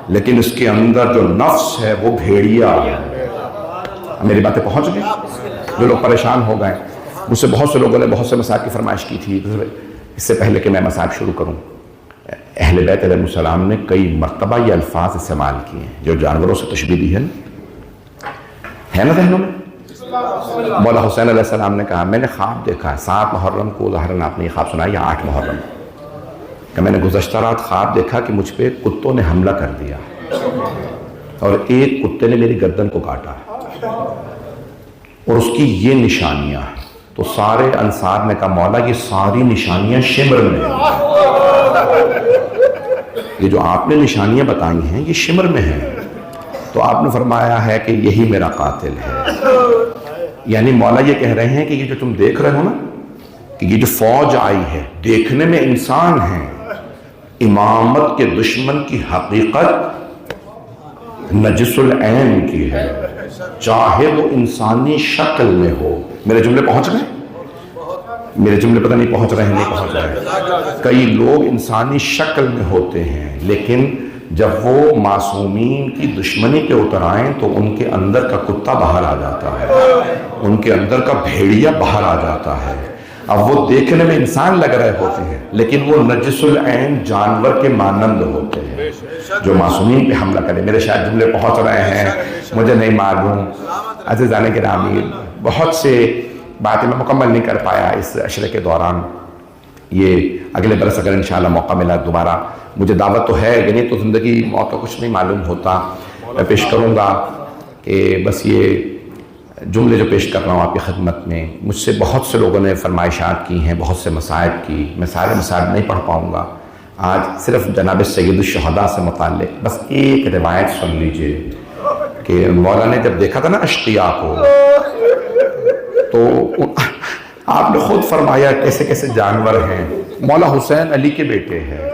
لیکن اس کے اندر جو نفس ہے وہ بھیڑیا ہے۔ میری باتیں پہنچ گئی؟ جو لوگ پریشان ہو گئے، مجھ سے بہت سے لوگوں نے بہت سے مسائل کی فرمائش کی تھی۔ اس سے پہلے کہ میں مسائل شروع کروں، اہل بیت علیہ السلام نے کئی مرتبہ یہ الفاظ استعمال کیے ہیں جو جانوروں سے تشبیہ دی ہے نا ذہنوں میں؟ مولا حسین علیہ السلام نے کہا میں نے خواب دیکھا ہے 7 محرم کو، ظاہراً آپ نے یہ خواب سنا یا 8 محرم کہ میں نے گزشتہ رات خواب دیکھا کہ مجھ پہ کتوں نے حملہ کر دیا اور ایک کتے نے میری گردن کو کاٹا اور اس کی یہ نشانیاں۔ تو سارے انصار نے کہا مولا یہ ساری نشانیاں شمر میں ہیں، یہ جو آپ نے نشانیاں بتائی ہیں یہ شمر میں ہیں۔ تو آپ نے فرمایا ہے کہ یہی میرا قاتل ہے۔ یعنی مولا یہ کہہ رہے ہیں کہ یہ جو تم دیکھ رہے ہو نا، کہ یہ جو فوج آئی ہے دیکھنے میں انسان ہیں، امامت کے دشمن کی حقیقت نجس العین کی ہے، چاہے وہ انسانی شکل میں ہو۔ میرے جملے پہنچ گئے؟ میرے جملے پتہ نہیں پہنچ رہے ہیں نہیں پہنچ رہے۔ کئی لوگ انسانی شکل میں ہوتے ہیں لیکن جب وہ معصومین کی دشمنی پہ اتر آئیں تو ان کے اندر کا کتا باہر آ جاتا ہے، ان کے اندر کا بھیڑیا باہر آ جاتا ہے۔ اب وہ دیکھنے میں انسان لگ رہے ہوتے ہیں لیکن وہ نجس العین جانور کے مانند ہوتے ہیں جو معصومین پہ حملہ کرے۔ میرے شاید جملے پہنچ رہے ہیں، مجھے نہیں معلوم۔ عزیزان گرامی، بہت سے باتیں میں مکمل نہیں کر پایا اس عشرے کے دوران۔ یہ اگلے برس اگر انشاءاللہ موقع ملا دوبارہ، مجھے دعوت تو ہے کہ نہیں تو زندگی موت کا کچھ نہیں معلوم ہوتا، میں پیش کروں گا کہ بس یہ جملے جو پیش کر رہا ہوں آپ کی خدمت میں، مجھ سے بہت سے لوگوں نے فرمائشات کی ہیں، بہت سے مصائب کی، میں سارے مصائب نہیں پڑھ پاؤں گا۔ آج صرف جناب سید الشہداء سے متعلق بس ایک روایت سن لیجئے کہ مولا نے جب دیکھا تھا نا اشقیاء کو تو آپ نے خود فرمایا کیسے کیسے جانور ہیں۔ مولا حسین علی کے بیٹے ہیں،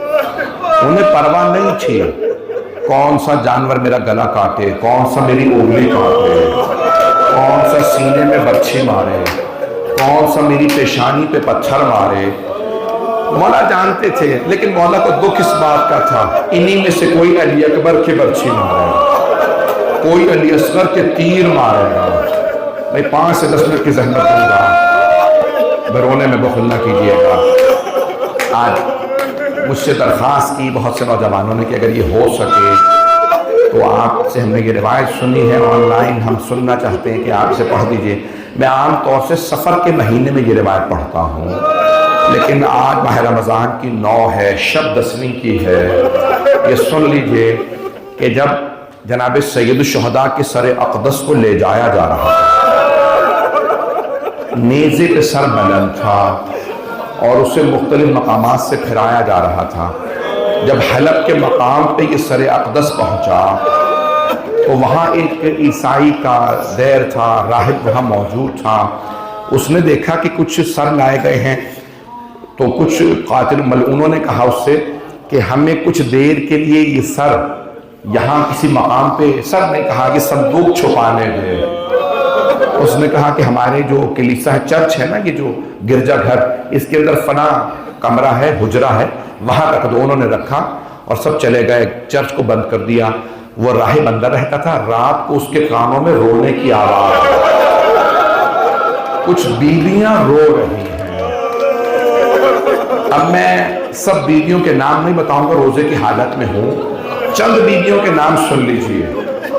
انہیں پرواہ نہیں تھی کون سا جانور میرا گلا کاٹے، کون سا میری انگلی کاٹے، کون سا سینے میں برچھی مارے، کون سا میری پیشانی پہ پتھر مارے۔ مولا جانتے تھے لیکن مولا کو دکھ اس بات کا تھا انہی میں سے کوئی علی اکبر کے برچھی مارے، کوئی علی اصغر کے تیر مارے گا۔ میں 5 سے 10 منٹ کی زحمت دوں گا، برونے میں بخل نہ کیجیے گا۔ آج مجھ سے درخواست کی بہت سے نوجوانوں نے کہ اگر یہ ہو سکے تو آپ سے ہم نے یہ روایت سنی ہے آن لائن، ہم سننا چاہتے ہیں کہ آپ سے پڑھ دیجئے۔ میں عام طور سے سفر کے مہینے میں یہ روایت پڑھتا ہوں لیکن آج ماہ رمضان کی 9 ہے، شب 10ویں کی ہے۔ یہ سن لیجئے کہ جب جناب سید الشہداء کے سر اقدس کو لے جایا جا رہا تھا، نیزے پہ سر بلند تھا اور اسے مختلف مقامات سے پھرایا جا رہا تھا۔ جب حلب کے مقام پہ یہ سر اقدس پہنچا تو وہاں ایک عیسائی کا دیر تھا، راہب وہاں موجود تھا۔ اس نے دیکھا کہ کچھ سر لائے گئے ہیں تو کچھ قاتل ملعونوں نے کہا اس سے کہ ہمیں کچھ دیر کے لیے یہ سر یہاں کسی مقام پہ، سر نے کہا کہ صندوق چھپانے دے۔ اس نے کہا کہ ہمارے جو کلیسا ہے، چرچ ہے نا، یہ جو گرجا گھر، اس کے اندر فنا کمرہ ہے، حجرہ ہے، وہاں رکھ دو۔ انہوں نے رکھا اور سب چلے گئے، چرچ کو بند کر دیا۔ وہ راہب اندر رہتا تھا، رات کو اس کے کانوں میں رونے کی آواز، کچھ بیویاں رو رہی ہیں۔ اب میں سب بیویوں کے نام نہیں بتاؤں گا، روزے کی حالت میں ہوں، چند بیویوں کے نام سن لیجئے۔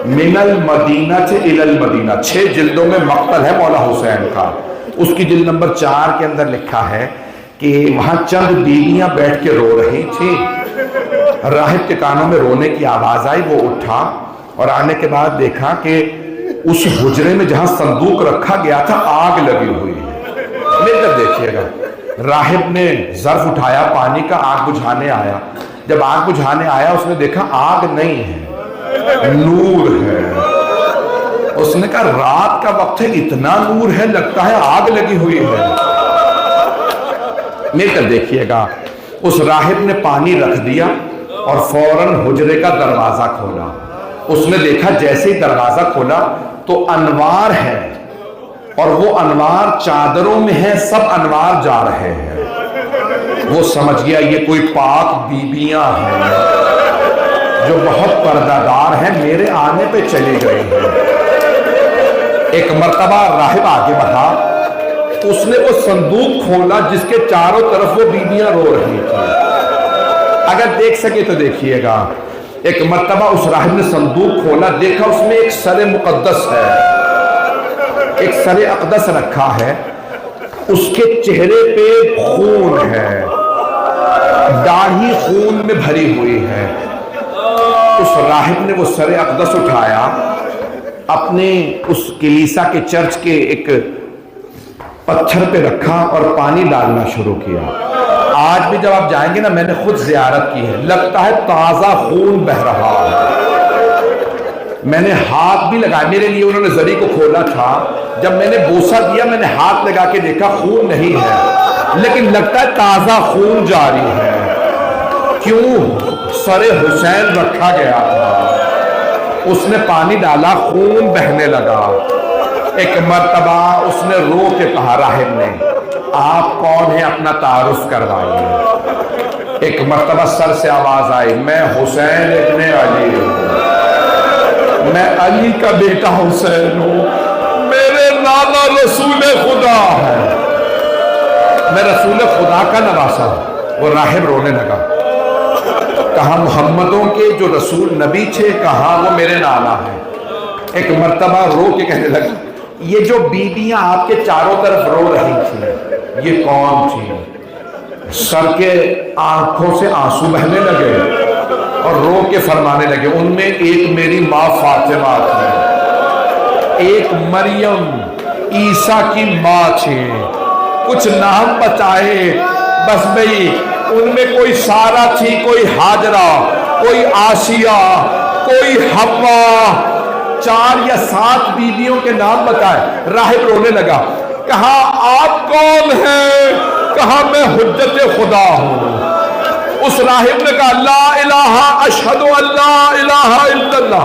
من المدینہ الی المدینہ، 6 جلدوں میں مقتل ہے مولا حسین کا۔ اس کی جلد نمبر 4 کے اندر لکھا ہے کہ وہاں چند بیویاں بیٹھ کے رو رہی تھیں، راہب کے کانوں میں رونے کی آواز آئی، وہ اٹھا اور آنے کے بعد دیکھا کہ اس حجرے میں جہاں صندوق رکھا گیا تھا آگ لگی ہوئی ہے۔ مل کر دیکھیے گا، راہب نے ظرف اٹھایا پانی کا، آگ بجھانے آیا۔ جب آگ بجھانے آیا اس نے دیکھا آگ نہیں ہے، نور ہے۔ اس نے کہا رات کا وقت ہے، اتنا نور ہے، لگتا ہے آگ لگی ہوئی ہے۔ مل کر دیکھیے گا، اس راہب نے پانی رکھ دیا اور فوراً حجرے کا دروازہ کھولا۔ اس نے دیکھا جیسے ہی دروازہ کھولا تو انوار ہے اور وہ انوار چادروں میں ہیں، سب انوار جا رہے ہیں۔ وہ سمجھ گیا یہ کوئی پاک بیبیاں ہیں جو بہت پردہ ہے میرے آنے پہ چلی گئی ہے۔ ایک مرتبہ راہب آگے بڑھا، اس نے وہ صندوق کھولا جس کے چاروں طرف وہ بیویاں رو رہی تھیں۔ اگر دیکھ سکے تو دیکھیے گا، ایک مرتبہ اس راہب نے صندوق کھولا، دیکھا اس میں ایک سر مقدس ہے، ایک سر اقدس رکھا ہے، اس کے چہرے پہ خون ہے، داڑھی خون میں بھری ہوئی ہے۔ اس راہب نے وہ سر اقدس اٹھایا، اپنے اس کلیسا کے چرچ کے ایک پتھر پہ رکھا اور پانی ڈالنا شروع کیا۔ آج بھی جب آپ جائیں گے نا، میں نے خود زیارت کی ہے، لگتا ہے تازہ خون بہ رہا ہے۔ میں نے ہاتھ بھی لگایا، میرے لیے انہوں نے زری کو کھولا تھا، جب میں نے بوسہ دیا میں نے ہاتھ لگا کے دیکھا، خون نہیں ہے لیکن لگتا ہے تازہ خون جاری ہے۔ کیوں؟ سر حسین رکھا گیا تھا، اس نے پانی ڈالا، خون بہنے لگا۔ ایک مرتبہ اس نے رو کے کہا، راہب نے، آپ کون ہیں اپنا تعارف کروائیے۔ ایک مرتبہ سر سے آواز آئی، میں حسین ابن علی ہوں، میں علی کا بیٹا حسین ہوں، میرے نانا رسول خدا ہے، میں رسول خدا کا نواسا ہوں۔ وہ راہب رونے لگا، کہا محمدوں کے جو رسول نبی تھے، کہا وہ میرے نانا ہیں۔ ایک مرتبہ رو کے کہنے لگا، یہ جو بیویاں آپ کے چاروں طرف رو رہی تھیں، یہ کون تھی؟ سر کے آنکھوں سے آنسو بہنے لگے اور رو کے فرمانے لگے، ان میں ایک میری ماں فاطمہ تھی، ایک مریم عیسیٰ کی ماں تھی، کچھ نام بتائے بس بھئی، ان میں کوئی سارہ تھی، کوئی ہاجرہ، کوئی آسیہ، کوئی حوا، 4 یا 7 بیویوں کے نام بتائے۔ راہب رونے لگا، کہا آپ کون ہیں؟ کہا میں حجت خدا ہوں۔ اس راہب نے کہا، لا الہ اشہد ان لا الہ الا اللہ۔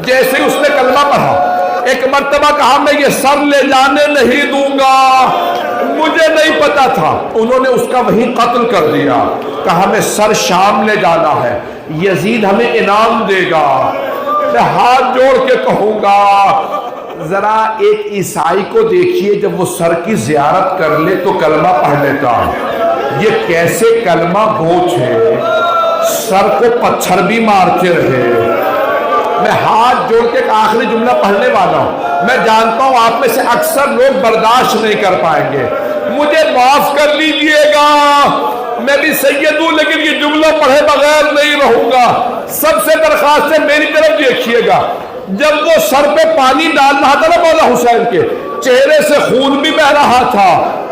جیسے اس نے کلمہ پڑھا، ایک مرتبہ کہا، میں یہ سر لے جانے نہیں دوں گا، مجھے نہیں پتا تھا۔ انہوں نے اس کا وہیں قتل کر دیا، کہا میں سر شام لے جانا ہے، یزید ہمیں انعام دے گا۔ میں ہاتھ جوڑ کے کہوں گا، ذرا ایک عیسائی کو دیکھیے جب وہ سر کی زیارت کر لے تو کلمہ پڑھ لیتا، یہ کیسے کلمہ گوچ ہے، سر کو پتھر بھی مارتے رہے۔ میں ہاتھ جوڑ کے ایک آخری جملہ پڑھنے والا ہوں، میں جانتا ہوں آپ میں سے اکثر لوگ برداشت نہیں کر پائیں گے، مجھے معاف کر لیجئے گا، میں بھی سید ہوں لیکن یہ جملہ پڑھے بغیر نہیں رہوں گا۔ سب سے درخواست ہے میری طرف دیکھیے گا، جب وہ سر پہ پانی ڈال رہا تھا نا مولا حسین کے، چہرے سے خون بھی بہ رہا تھا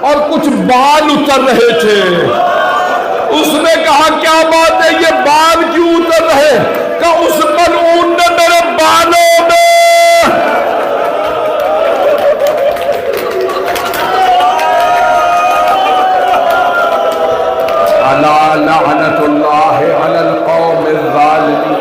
اور کچھ بال اتر رہے تھے۔ اس نے کہا کیا بات ہے، یہ بال کیوں اتر رہے؟ کہ اس ملعون نے میرے بالوں میں الا لعنت اللہ علی القوم الظالمین۔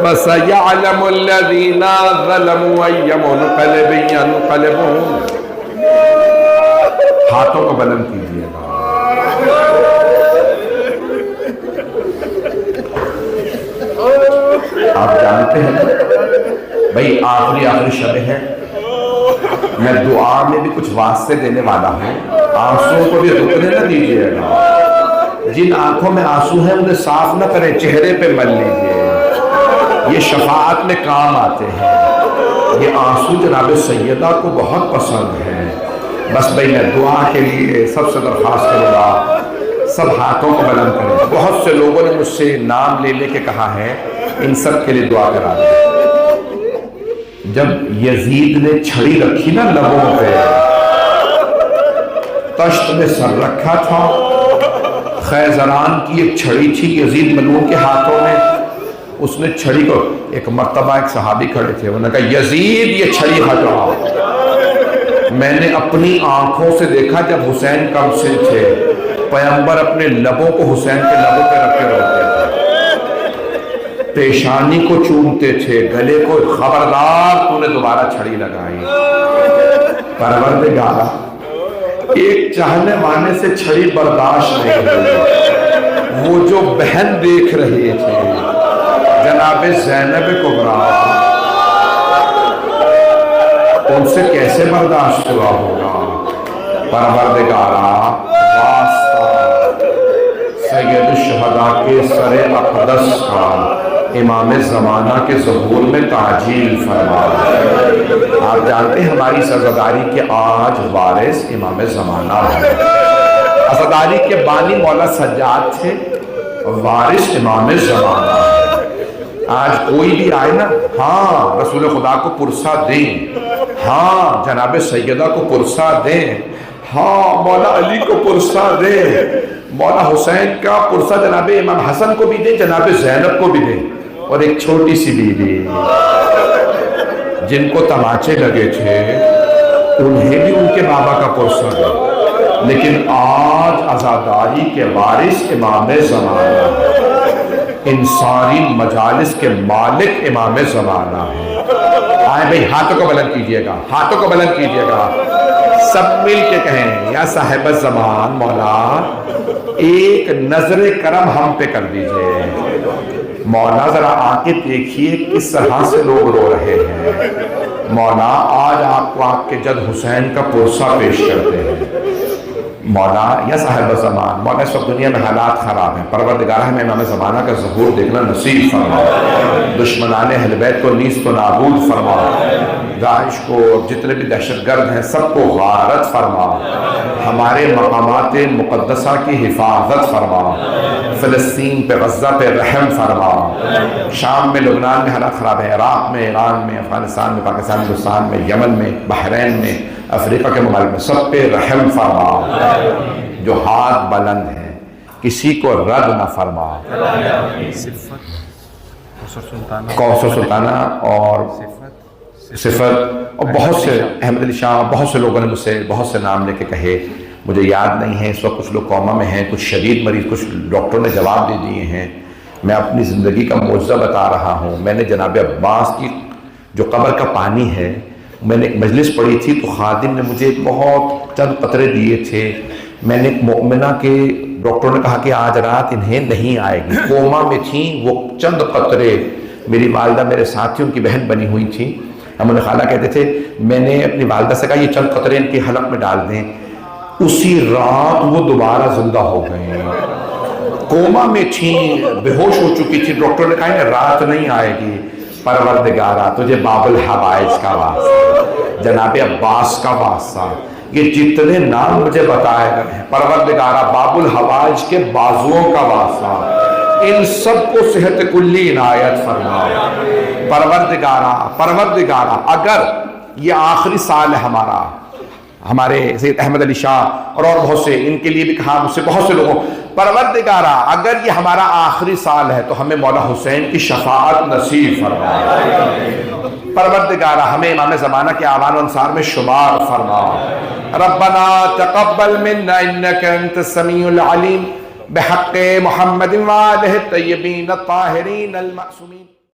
وَسَيَعْلَمُ الَّذِينَ ظَلَمُوا أَيَّ مُنْقَلِبٍ يَنْقَلِبُونَ۔ ہاتھوں کو بلند کیجیے گا۔ آپ جانتے ہیں بھئی آخری شب ہے، میں دعا میں بھی کچھ واسطے دینے والا ہوں، آنسوں کو بھی رکنے نہ دیجیے گا۔ جن آنکھوں میں آنسو ہیں انہیں صاف نہ کریں، چہرے پہ مل لیجیے، یہ شفاعت میں کام آتے ہیں۔ یہ آنسو جناب سیدہ کو بہت پسند ہے۔ بس بھئی میں دعا کے لیے سب سے درخواست کروں گا، سب ہاتھوں کو بلند کریں۔ بہت سے لوگوں نے مجھ سے نام لے کے کہا ہے، ان سب کے لیے دعا کرا دیں۔ جب یزید نے چھڑی رکھی نا لبوں پہ، تشت میں سر رکھا تھا، خیزران کی ایک چھڑی تھی یزید ملعون کے ہاتھوں میں، اس نے چھڑی کو، ایک مرتبہ ایک صحابی کھڑے تھے، انہوں نے کہا یزید یہ چھڑی ہٹا۔ میں نے اپنی آنکھوں سے دیکھا جب حسین کم سن تھے، پیغمبر اپنے لبوں کو حسین کے لبوں پہ رکھ کے روتے تھے، پیشانی کو چومتے تھے، گلے کو، خبردار تو نے دوبارہ چھڑی لگائی۔ پروردگارا ایک چاہنے وانے سے چھڑی برداشت نہیں ہوئی. وہ جو بہن دیکھ رہے تھے جناب زینب کبریٰ، ان سے کیسے برداشت ہوا ہوگا؟ پروردگارا واسطہ سید الشہداء کے سر اقدس کا امام زمانہ کے ظہور میں تعجیل فرما. آپ جانتے ہیں ہماری سزاداری کے آج وارث امام زمانہ ہے. سزاداری کے بانی مولا سجاد تھے، وارث امام زمانہ. آج کوئی بھی آئے نا، ہاں رسول خدا کو پرسہ دیں، ہاں جناب سیدہ کو پرسہ دیں، ہاں مولا علی کو پرسہ دیں، مولا حسین کا پرسہ جناب امام حسن کو بھی دیں، جناب زینب کو بھی دیں. اور ایک چھوٹی سی بیوی جن کو تماچے لگے تھے انہیں بھی ان کے بابا کا پرسہ دیں. لیکن آج عزاداری کے وارث امام زمانہ، ان ساری مجالس کے مالک امام زمانہ ہے. آئیں بھئی ہاتھوں کو بلند کیجئے گا، ہاتھوں کو بلند کیجئے گا، سب مل کے کہیں یا صاحب زمان مولا ایک نظر کرم ہم پہ کر دیجئے. مولا ذرا آ کے دیکھیے کس طرح سے لوگ رو رہے ہیں. مولا آج آپ کو آپ کے جد حسین کا پرسہ پیش کرتے ہیں. مولا یا صاحب زمان مولا اس وقت دنیا میں حالات خراب ہیں، پروردگارہ ہمیں امام زمانہ کا ظہور دیکھنا نصیب فرما. دشمنان اہل بیت کو نیست و نابود فرما. داعش کو جتنے بھی دہشت گرد ہیں سب کو غارت فرما. ہمارے مقامات مقدسہ کی حفاظت فرما. فلسطین پہ غزہ پہ رحم فرما. شام میں لبنان میں حالات خراب ہیں، عراق میں، ایران میں، افغانستان میں، پاکستان، ہندوستان میں، یمن میں، بحرین میں، افریقہ کے ممالک میں، سب پہ رحم فرما. جو ہاتھ بلند ہیں کسی کو رد نہ فرما. کوثر سلطانہ اور صفت اور بہت سے احمد علی شاہ، بہت سے لوگوں نے مجھ سے بہت سے نام لے کے کہے، مجھے یاد نہیں ہے. اس وقت کچھ لوگ کوما میں ہیں، کچھ شدید مریض، کچھ ڈاکٹروں نے جواب دے دیے ہیں. میں اپنی زندگی کا معجزہ بتا رہا ہوں. میں نے جناب عباس کی جو قبر کا پانی ہے، میں نے ایک مجلس پڑھی تھی تو خادم نے مجھے بہت چند قطرے دیے تھے. میں نے ایک مؤمنہ کے ڈاکٹروں نے کہا کہ آج رات انہیں نہیں آئے گی، کوما میں تھیں. وہ چند قطرے میری والدہ میرے ساتھیوں کی بہن بنی ہوئی تھیں، ہم انہیں خالہ کہتے تھے. میں نے اپنی والدہ سے کہا یہ چند قطرے ان کے حلق میں ڈال دیں. اسی رات وہ دوبارہ زندہ ہو گئے. کوما میں تھیں، بے ہوش ہو چکی تھی. ڈاکٹر نے کہا کہ رات نہیں آئے گی. پروردگارہ تجھے باب الحوائج کا واسطہ، جناب عباس کا واسطہ، یہ جتنے نام مجھے بتائے گئے ہیں، پروردگارہ باب الحوائج کے بازوؤں کا واسطہ ان سب کو صحت کلی عنایت فرما. پروردگارہ اگر یہ آخری سال ہے ہمارا، ہمارے سید احمد علی شاہ اور بہت سے، ان کے لیے بھی کہا مجھ سے بہت سے لوگوں، پروردگارہ اگر یہ ہمارا آخری سال ہے تو ہمیں مولا حسین کی شفاعت نصیب فرما. پروردگارہ ہمیں امام زمانہ کے اعوان و انصار میں شمار فرما. ربنا تقبل منا انك انت السميع العليم بحق محمد وآلہ الطیبین الطاہرین المعصومین.